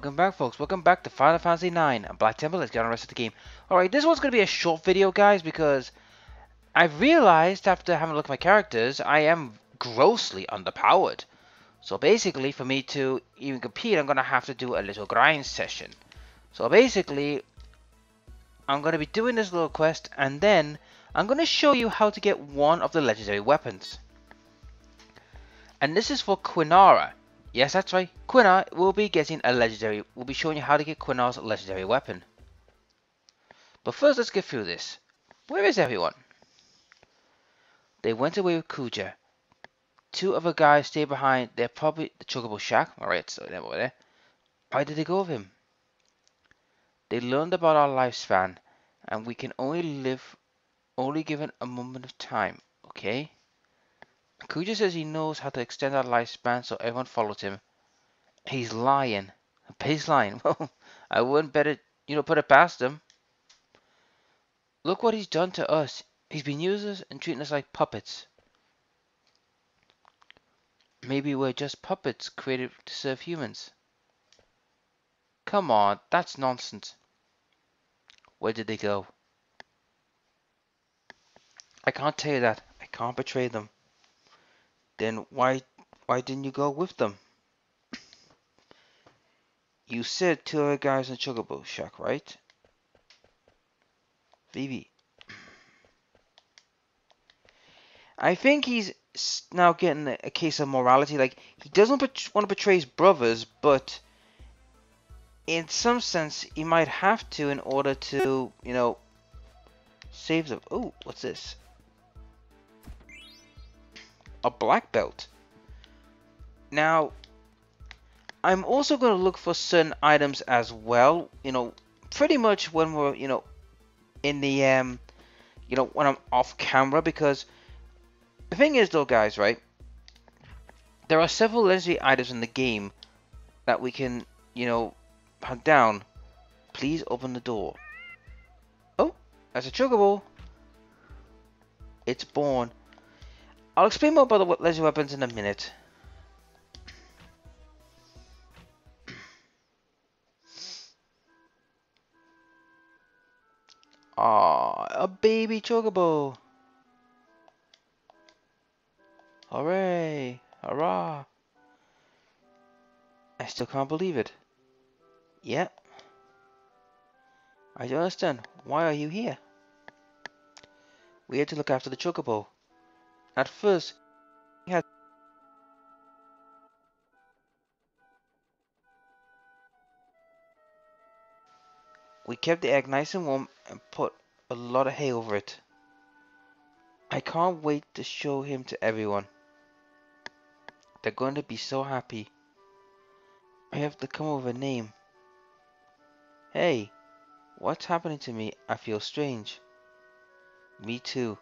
Welcome back, folks. Welcome back to Final Fantasy IX and Black Temple. Let's get on the rest of the game. Alright, this one's going to be a short video, guys, because I've realized after having a look at my characters, I am grossly underpowered. So basically, for me to even compete, I'm going to have to do a little grind session. So basically, I'm going to be doing this little quest, and then I'm going to show you how to get one of the legendary weapons. And this is for Quinara. Yes, that's right. Quinara will be getting a legendary. We'll be showing you how to get Quinara's legendary weapon. But first, let's get through this. Where is everyone? They went away with Kuja. Two other guys stayed behind. They're probably the Chocobo Shack. Alright, so they're over there. Why did they go with him? They learned about our lifespan, and we can only live, only given a moment of time. Okay? Kuja says he knows how to extend our lifespan, so everyone followed him. He's lying. He's lying. Well, I wouldn't bet it, put it past him. Look what he's done to us. He's been using us and treating us like puppets. Maybe we're just puppets created to serve humans. Come on, that's nonsense. Where did they go? I can't tell you that. I can't betray them. Then why didn't you go with them? You said two other guys in the Chocobo Shack, right? Vivi. I think he's now getting a case of morality. Like, he doesn't want to betray his brothers, but in some sense, he might have to in order to, save them. Oh, what's this? A black belt. Now, I'm also going to look for certain items as well. Pretty much when we're, in the, when I'm off camera, because the thing is, though, guys, right? There are several legendary items in the game that we can, hunt down. Please open the door. Oh, that's a Chocobo. It's born. I'll explain more about the legendary weapons in a minute. Ah, a baby Chocobo. Hooray! Hurrah! I still can't believe it. Yeah. I don't understand. Why are you here? We had to look after the Chocobo. At first, we kept the egg nice and warm and put a lot of hay over it. I can't wait to show him to everyone. They're going to be so happy. I have to come up with a name. Hey, what's happening to me? I feel strange. Me too.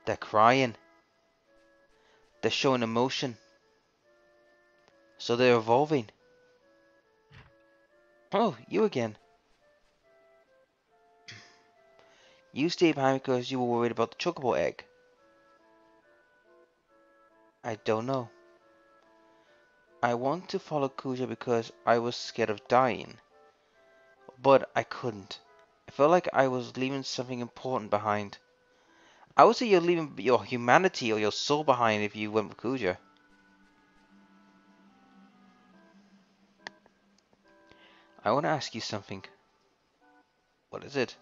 They're crying. They're showing emotion. So they're evolving. Oh, you again. You stayed behind because you were worried about the Chocobo egg. I don't know. I want to follow Kuja because I was scared of dying. But I couldn't. I felt like I was leaving something important behind. I would say you're leaving your humanity or your soul behind if you went with Kuja. I want to ask you something. What is it?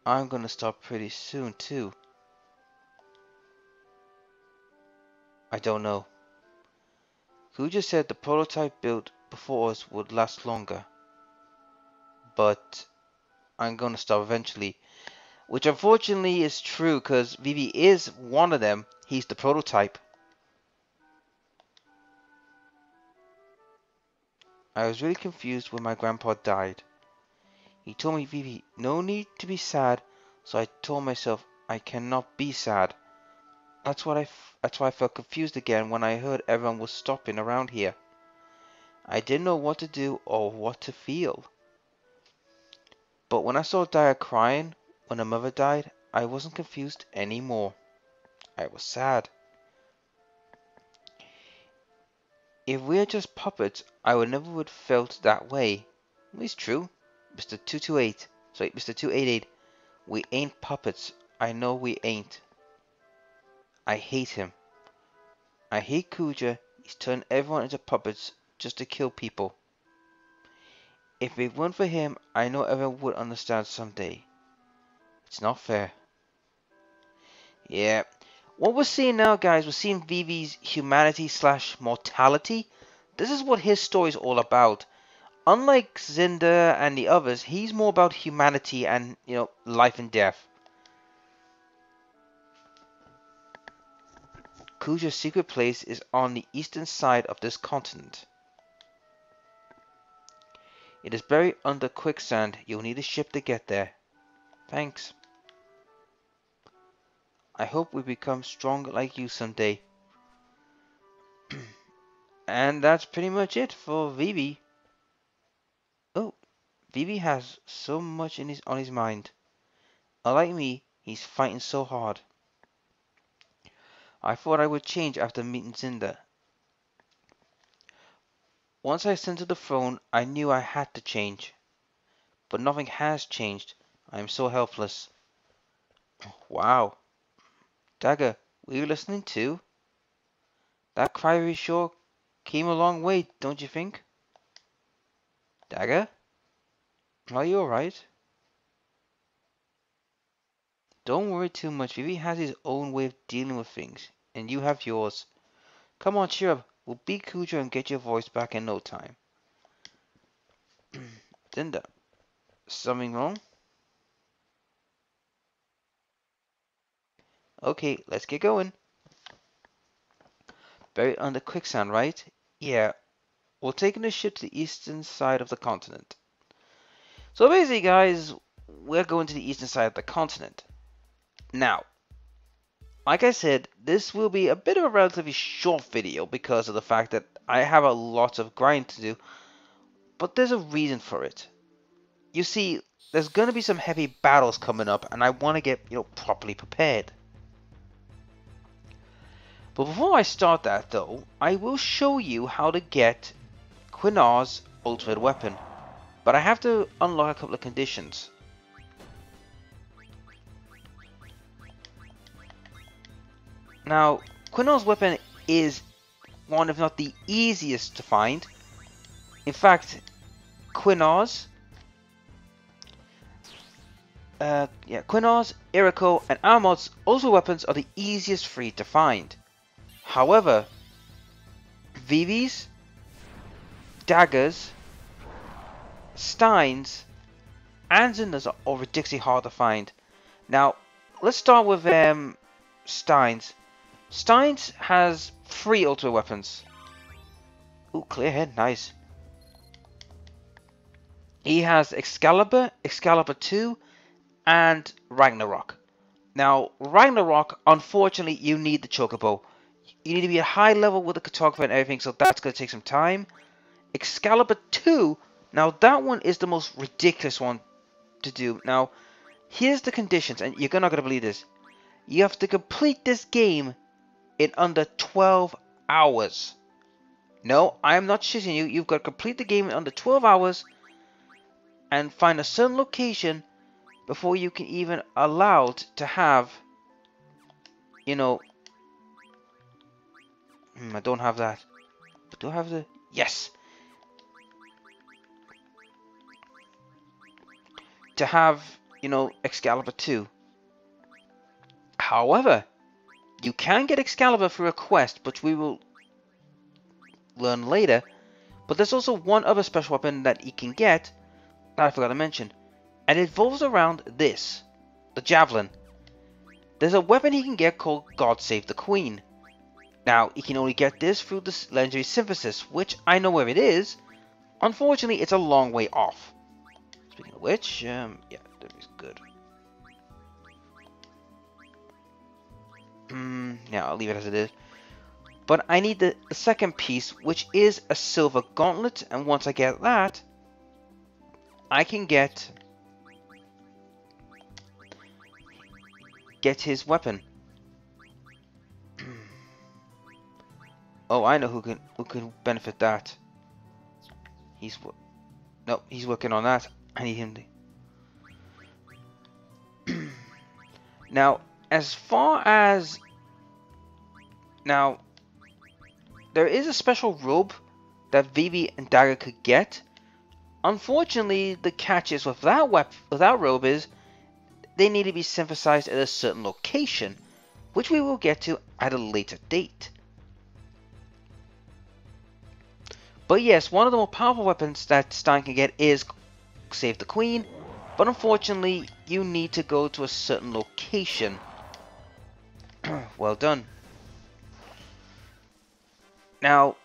I'm gonna stop pretty soon too. I don't know. Kuja said the prototype built before us would last longer. But I'm gonna stop eventually. Which unfortunately is true because Vivi is one of them. He's the prototype. I was really confused when my grandpa died. He told me, Vivi, no need to be sad, so I told myself I cannot be sad. That's why I felt confused again when I heard everyone was stopping around here. I didn't know what to do or what to feel. But when I saw Daya crying when her mother died, I wasn't confused anymore. I was sad. If we're just puppets, I would never would felt that way. It's true. Mr. 228. Sorry, Mr. 288. We ain't puppets. I know we ain't. I hate him. I hate Kuja. He's turned everyone into puppets just to kill people. If it weren't for him, I know everyone would understand someday. It's not fair. Yeah. What we're seeing now, guys, we're seeing Vivi's humanity slash mortality. This is what his story is all about. Unlike Zinder and the others, he's more about humanity and, life and death. Kuja's secret place is on the eastern side of this continent. It is buried under quicksand. You'll need a ship to get there. Thanks. I hope we become strong like you someday. And that's pretty much it for Vivi. Oh, Vivi has so much on his mind. Unlike me, he's fighting so hard. I thought I would change after meeting Zinder. Once I ascended the throne, I knew I had to change. But nothing has changed. I am so helpless. Wow. Dagger, were you listening too? That cry sure came a long way, don't you think? Dagger? Are you alright? Don't worry too much. Vivi has his own way of dealing with things, and you have yours. Come on, cheer up. We'll beat Kuja and get your voice back in no time. Zinder, something wrong? Okay, let's get going. Buried under quicksand, right? Yeah, we're taking the ship to the eastern side of the continent. So basically, guys, we're going to the eastern side of the continent. Now, like I said, this will be a bit of a relatively short video because of the fact that I have a lot of grind to do, but there's a reason for it. You see, there's going to be some heavy battles coming up, and I want to get, properly prepared. But before I start that, though, I will show you how to get Quinar's ultimate weapon. But I have to unlock a couple of conditions. Now, Quinar's weapon is one, if not the easiest to find. In fact, Quinar's, Iriko, and Armod's ultimate weapons are the easiest three to find. However, Vivi's, Dagger's, Stein's, and Zinder's are ridiculously hard to find. Now, let's start with Stein's. Stein's has 3 ultimate weapons. Ooh, clear head, nice. He has Excalibur, Excalibur 2, and Ragnarok. Now, Ragnarok, unfortunately, you need the Chocobo. You need to be at high level with the cartographer and everything, so that's going to take some time. Excalibur 2, now that one is the most ridiculous one to do. Now, here's the conditions, and you're not going to believe this. You have to complete this game in under 12 hours. No, I'm not shitting you. You've got to complete the game in under 12 hours and find a certain location before you can even allowed to have, I don't have that. But do I have the... Yes! To have, Excalibur 2. However, you can get Excalibur through a quest, which we will learn later. But there's also one other special weapon that you can get that I forgot to mention. And it revolves around this. The Javelin. There's a weapon he can get called God Save the Queen. Now, he can only get this through the legendary synthesis, which I know where it is. Unfortunately, it's a long way off. Speaking of which, yeah, that is good. Yeah, I'll leave it as it is. But I need the second piece, which is a silver gauntlet, and once I get that, I can get his weapon. Oh, I know who can benefit that. No, he's working on that. I need him to. Now, as far as now, there is a special robe that Vivi and Dagger could get. Unfortunately, the catch is with that robe is they need to be synthesized at a certain location, which we will get to at a later date. But yes, one of the more powerful weapons that Stein can get is Save the Queen, but unfortunately, you need to go to a certain location. Well done. Now,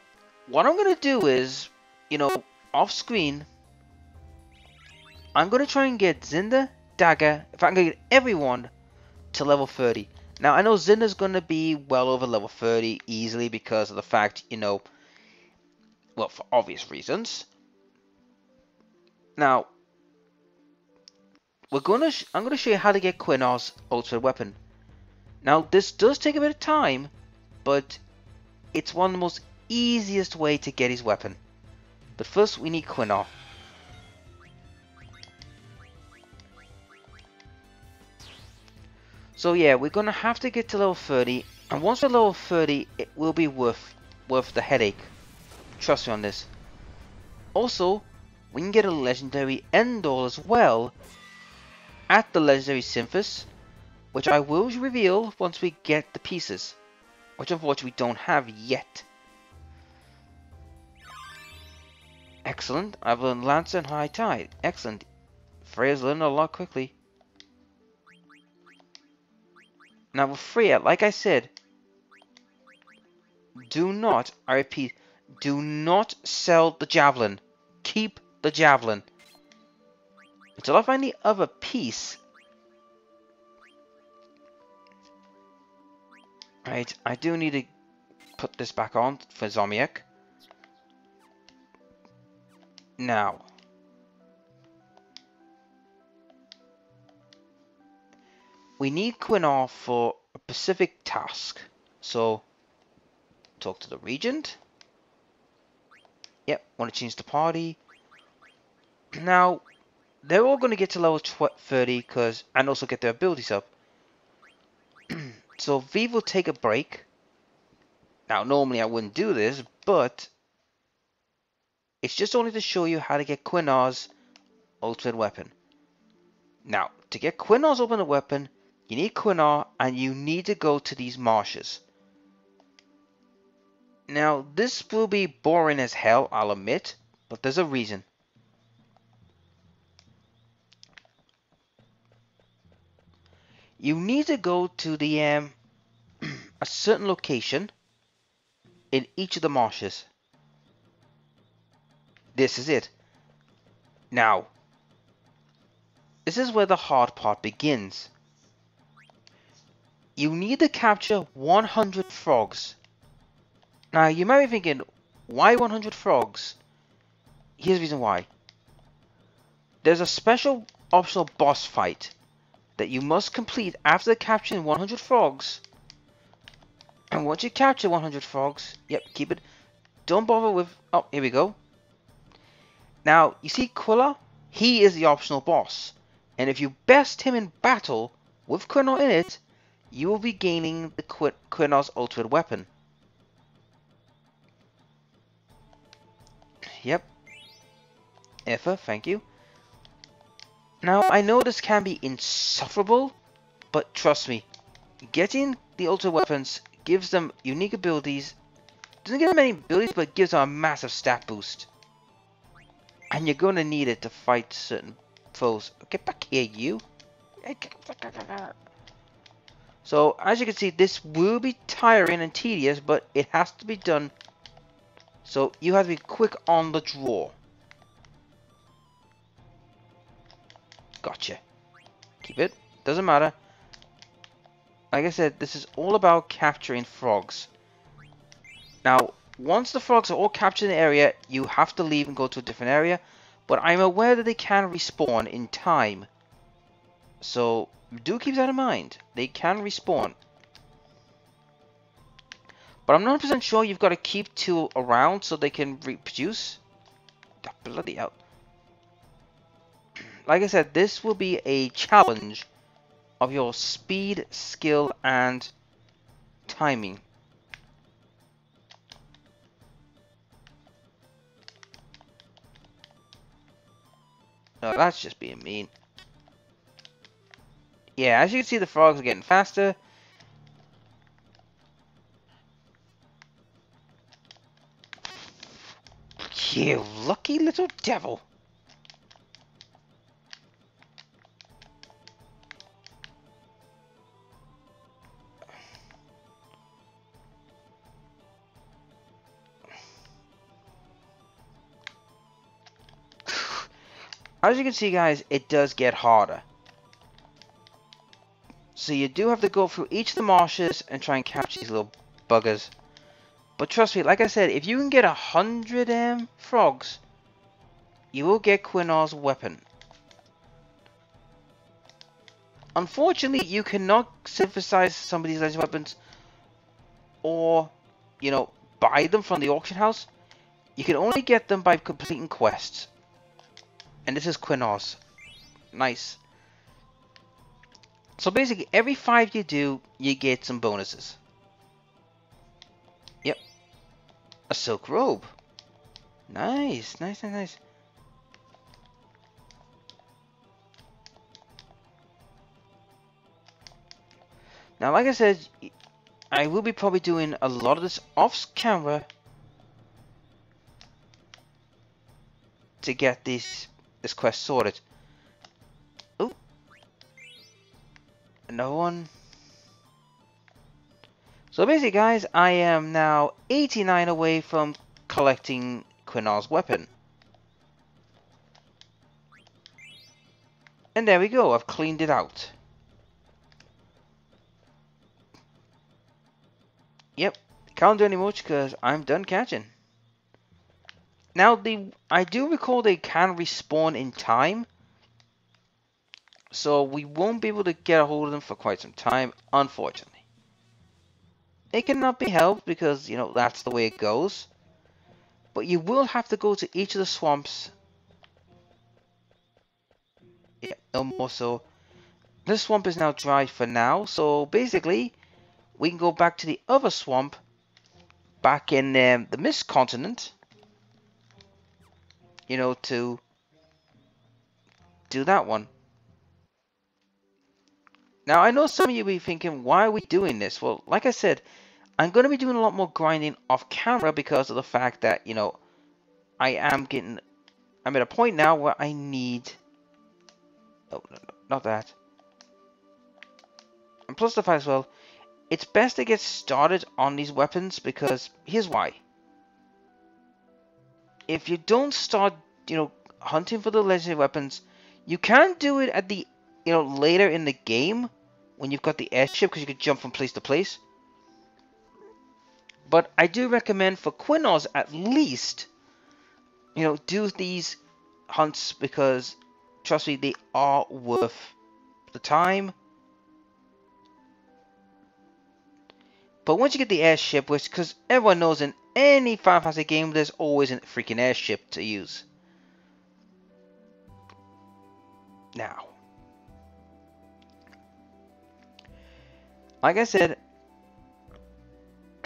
what I'm going to do is, off screen, I'm going to try and get Zinder Dagger, if I can get everyone, to level 30. Now, I know Zinder's going to be well over level 30 easily because of the fact, well, for obvious reasons. Now, I'm going to show you how to get Quinar's ultimate weapon. Now, this does take a bit of time, but it's one of the most easiest way to get his weapon. But first, we need Quinar. So yeah, we're going to have to get to level 30, and once we're level 30, it will be worth the headache. Trust me on this. Also, we can get a legendary Endor as well at the legendary Synthus, which I will reveal once we get the pieces, which unfortunately we don't have yet. Excellent, I've learned Lancer and High Tide. Excellent. Freya's learned a lot quickly. Now with Freya, like I said, do not, I repeat, do not sell the Javelin. Keep the Javelin. Until I find the other piece. Right, I do need to put this back on for Zomiak. Now, we need Quinar for a specific task. So, talk to the Regent. Yep, want to change the party. Now, they're all going to get to level 30 and also get their abilities up. So Viv will take a break. Now, normally I wouldn't do this, but it's just only to show you how to get Quinar's ultimate weapon. Now, to get Quinar's ultimate weapon, you need Quinar and you need to go to these marshes. Now, this will be boring as hell, I'll admit, but there's a reason. You need to go to the a certain location in each of the marshes. This is it. Now, this is where the hard part begins. You need to capture 100 frogs. Now, you might be thinking, why 100 frogs? Here's the reason why. There's a special optional boss fight that you must complete after capturing 100 frogs. And once you capture 100 frogs, yep, keep it. Don't bother with... Oh, here we go. Now, you see Quilla? He is the optional boss. And if you best him in battle with Quinar in it, you will be gaining the Quinar's ultimate weapon. Yep. Effa, thank you. Now, I know this can be insufferable, but trust me, getting the ultimate weapons gives them unique abilities. Doesn't give them any abilities, but it gives them a massive stat boost. And you're going to need it to fight certain foes. Get back here, you. So, as you can see, this will be tiring and tedious, but it has to be done. So, you have to be quick on the draw. Gotcha. Keep it. Doesn't matter. Like I said, this is all about capturing frogs. Now, once the frogs are all captured in the area, you have to leave and go to a different area. But I'm aware that they can respawn in time. So, do keep that in mind. They can respawn. But I'm not 100% sure you've got to keep 2 around so they can reproduce. Oh, bloody hell. Like I said, this will be a challenge of your speed, skill, and timing. No, that's just being mean. Yeah, as you can see, the frogs are getting faster. You lucky little devil. As you can see, guys, it does get harder. So you do have to go through each of the marshes and try and catch these little buggers. But trust me, like I said, if you can get 100 frogs, you will get Quinar's weapon. Unfortunately, you cannot synthesize some of these legendary weapons or, you know, buy them from the auction house. You can only get them by completing quests. And this is Quinar's. Nice. So basically, every 5 you do, you get some bonuses. Yep. A silk robe. Nice, nice, nice, nice. Now, like I said, I will be probably doing a lot of this off camera to get this quest sorted. Oh, another one. So basically, guys, I am now 89 away from collecting Quinar's weapon. And there we go, I've cleaned it out. Yep, can't do any much because I'm done catching. Now, I do recall they can respawn in time. So we won't be able to get a hold of them for quite some time, unfortunately. It cannot be helped because, you know, that's the way it goes. But you will have to go to each of the swamps. Yeah, no more so. This swamp is now dry for now. So basically, we can go back to the other swamp. Back in the Mist Continent. You know, to do that one. Now, I know some of you will be thinking, why are we doing this? Well, like I said, I'm going to be doing a lot more grinding off camera because of the fact that, you know, I'm at a point now where I need... Oh, no, not that. And plus the fact as well, it's best to get started on these weapons because here's why. If you don't start, you know, hunting for the legendary weapons, you can do it at the, you know, later in the game when you've got the airship because you can jump from place to place. But I do recommend for Quinar's at least, you know, do these hunts because, trust me, they are worth the time. But once you get the airship, which, because everyone knows in any Final Fantasy game, there's always a freaking airship to use. Now, like I said,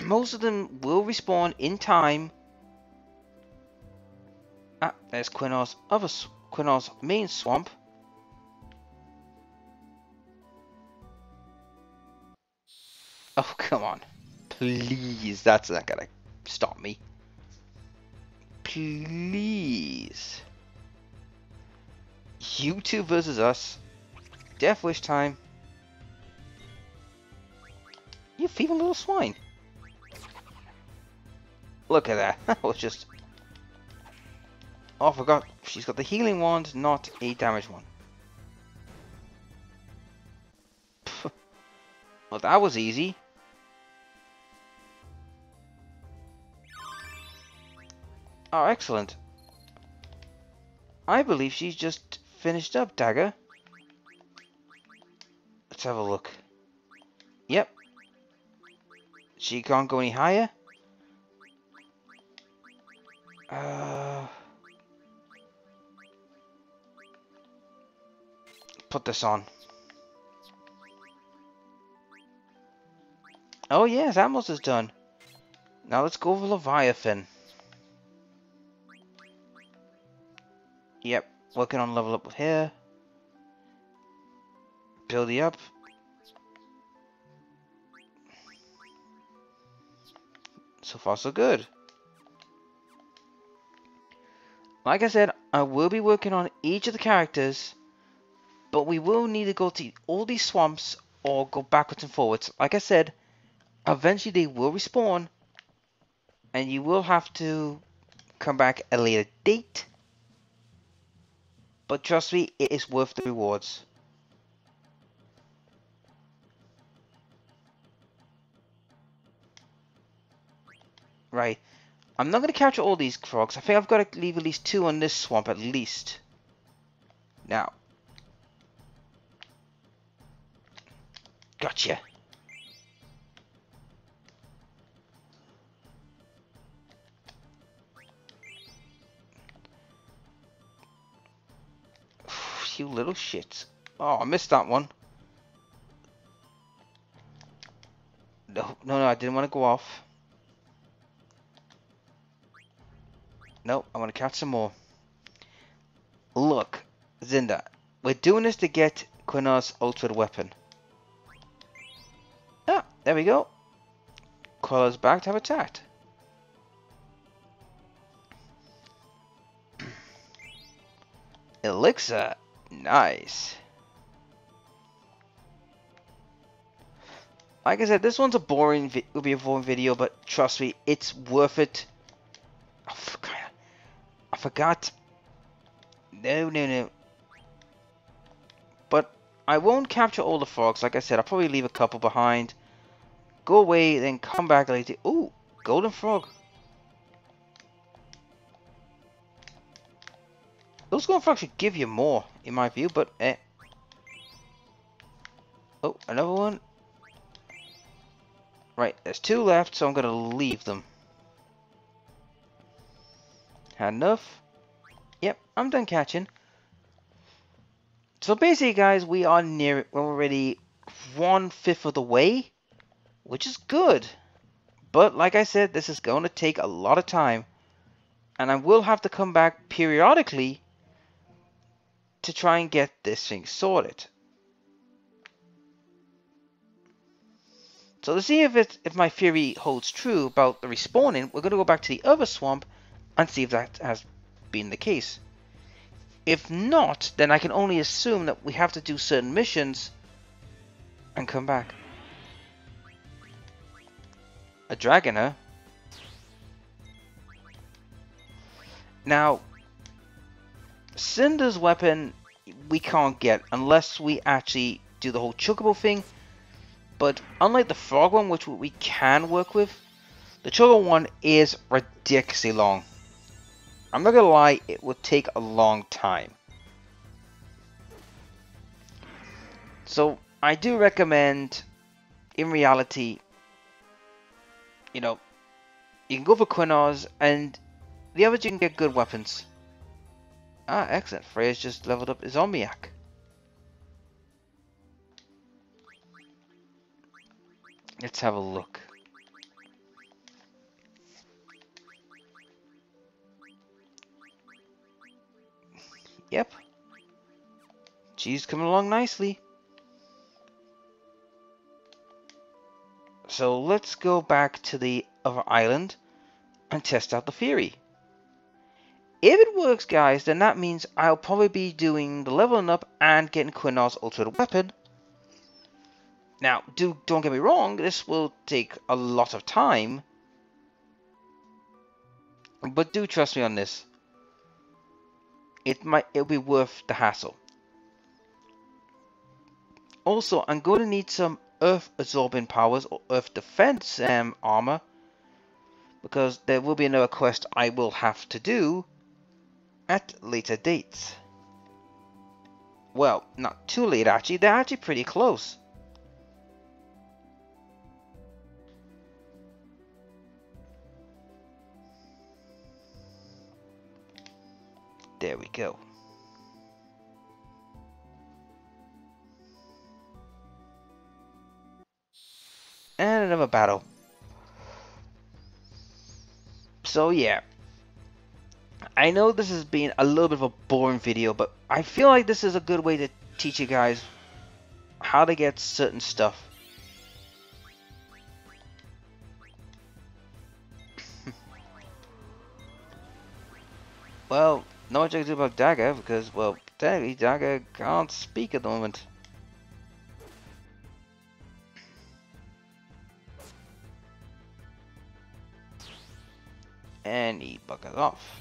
most of them will respawn in time. Ah, there's Quinar's main swamp. Oh, come on. Please, that's not gonna stop me. Please. You two versus us. Death Wish time. You thieving little swine. Look at that. That was just... Oh, I forgot. She's got the healing wand, not a damage one. Well, that was easy. Oh, excellent. I believe she's just finished up, Dagger. Let's have a look. Yep. She can't go any higher. Put this on. Oh yes, Atmos is done. Now let's go over Leviathan. Yep, working on level up here. Build it up. So far so good. Like I said, I will be working on each of the characters, but we will need to go to all these swamps or go backwards and forwards. Like I said, eventually they will respawn, and you will have to come back at a later date. But trust me, it is worth the rewards. Right. I'm not going to capture all these frogs. I think I've got to leave at least 2 on this swamp at least. Now. Gotcha. You little shits. Oh, I missed that one. No, I didn't want to go off. Nope, I want to catch some more. Look, Zinder, we're doing this to get Quinar's ultimate weapon. Ah, there we go. Call us back to have a chat. Elixir, nice. Like I said, this one's will be a boring video, but trust me, it's worth it. Oh, I forgot. No. But I won't capture all the frogs. Like I said, I'll probably leave a couple behind. Go away, then come back later. Ooh, golden frog. Those golden frogs should give you more, in my view, but eh. Oh, another one. Right, there's 2 left, so I'm going to leave them. Had enough? Yep, I'm done catching. So basically, guys, we are we're already 1/5 of the way, which is good. But like I said, this is going to take a lot of time. And I will have to come back periodically to try and get this thing sorted. So to see if my theory holds true about the respawning, we're going to go back to the other swamp and see if that has been the case. If not, then I can only assume that we have to do certain missions and come back. A dragon, huh? Now, Cinder's weapon we can't get unless we actually do the whole chocobo thing. But unlike the frog one, which we can work with, the chocobo one is ridiculously long. I'm not gonna lie, it would take a long time. So I do recommend, in reality, you know, you can go for Quinars, and the others you can get good weapons. Ah, excellent. Freya's just leveled up his Zombiac. Let's have a look. Yep. She's coming along nicely. So let's go back to the other island and test out the theory. If it works, guys, then that means I'll probably be doing the leveling up and getting Quinar's ultimate weapon. Now, don't get me wrong, this will take a lot of time. But do trust me on this. It'll be worth the hassle. Also, I'm going to need some earth absorbing powers or earth defense armor, because there will be another quest I will have to do at later dates. Well, not too late actually, they're actually pretty close. we go. And another battle. So yeah, I know this has been a little bit of a boring video, but I feel like this is a good way to teach you guys how to get certain stuff. Well, not much I can do about Dagger because, well, technically Dagger can't speak at the moment. And he buggers off.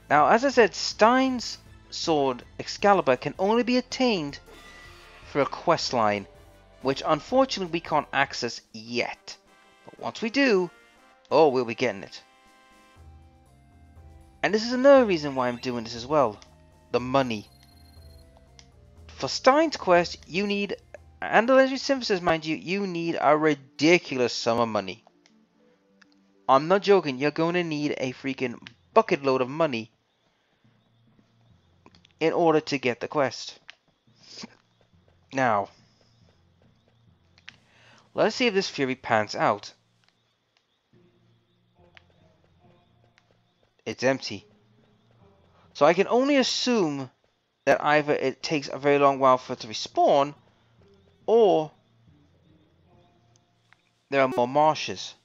Now, as I said, Stein's sword Excalibur can only be attained through a quest line, which unfortunately we can't access yet. But once we do, oh, we'll be getting it. And this is another reason why I'm doing this as well. The money. For Stein's quest, you need, and the Legendary Synthesis, mind you, you need a ridiculous sum of money. I'm not joking, you're going to need a freaking bucket load of money in order to get the quest. Now, let's see if this Fury pans out. It's empty. So I can only assume that either it takes a very long while for it to respawn, or there are more marshes.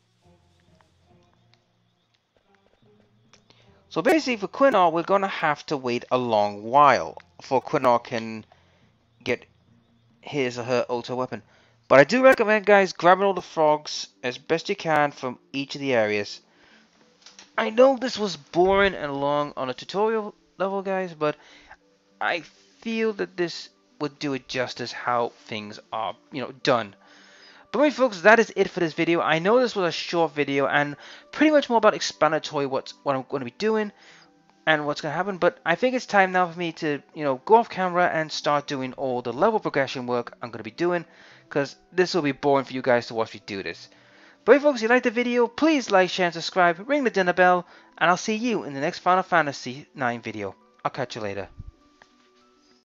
So basically for Quinnar, we're going to have to wait a long while before Quinnar can get his or her auto weapon. But I do recommend, guys, grabbing all the frogs as best you can from each of the areas. I know this was boring and long on a tutorial level, guys, but I feel that this would do it justice how things are, done. But anyway, folks, that is it for this video. I know this was a short video and pretty much more about explanatory what I'm going to be doing and what's going to happen. But I think it's time now for me to, go off camera and start doing all the level progression work I'm going to be doing, because this will be boring for you guys to watch me do this. But if folks, if you liked the video, please like, share, and subscribe, ring the dinner bell, and I'll see you in the next Final Fantasy IX video. I'll catch you later.